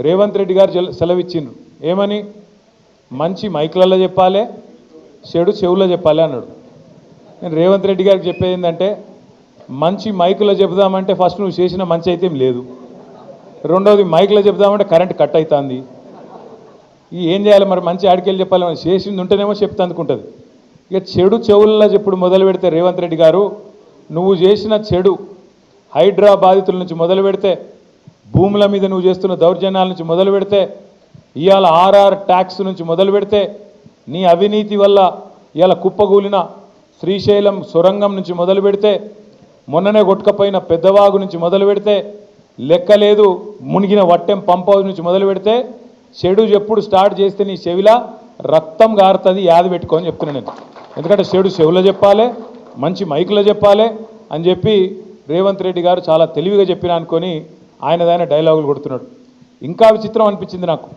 రేవంత్ రెడ్డి గారు సెలవిచ్చిండ్రు ఏమని మంచి మైక్లలో చెప్పాలి చెడు చెవుల్లో చెప్పాలి అన్నాడు. నేను రేవంత్ రెడ్డి గారికి చెప్పేది ఏంటంటే మంచి మైక్లో చెబుదామంటే ఫస్ట్ నువ్వు చేసిన మంచి అయితే ఏం లేదు, రెండోది మైక్లో చెబుదామంటే కరెంట్ కట్ అవుతుంది. ఏం చేయాలి మరి? మంచి ఆడికెళ్ళి చెప్పాలి, మనం చేసింది ఉంటేనేమో చెప్తే అందుకుంటుంది. ఇక చెడు చెవుల్లో చెప్పుడు మొదలు పెడితే రేవంత్ రెడ్డి గారు నువ్వు చేసిన చెడు హైడ్రా బాధితుల నుంచి మొదలు పెడితే, భూముల మీద నువ్వు చేస్తున్న దౌర్జన్యాల నుంచి మొదలు పెడితే, ఇవాళ ఆర్ఆర్ ట్యాక్స్ నుంచి మొదలు పెడితే, నీ అవినీతి వల్ల ఇవాళ కుప్పగూలిన శ్రీశైలం సొరంగం నుంచి మొదలు పెడితే, మొన్ననే కొట్టుకపోయిన పెద్దవాగు నుంచి మొదలు పెడితే, లెక్కలేదు మునిగిన వట్టెం పంప్ హౌస్ నుంచి మొదలు పెడితే, చెడు ఎప్పుడు స్టార్ట్ చేస్తే నీ చెవిలా రక్తం గారుతుంది, యాది పెట్టుకొని చెప్తున్నాను నేను. ఎందుకంటే చెడు చెవులో చెప్పాలి, మంచి మైకులో చెప్పాలి అని చెప్పి రేవంత్ రెడ్డి గారు చాలా తెలివిగా చెప్పిన అనుకొని ఆయనదైన డైలాగులు కొడుతున్నాడు. ఇంకా విచిత్రం అనిపించింది నాకు.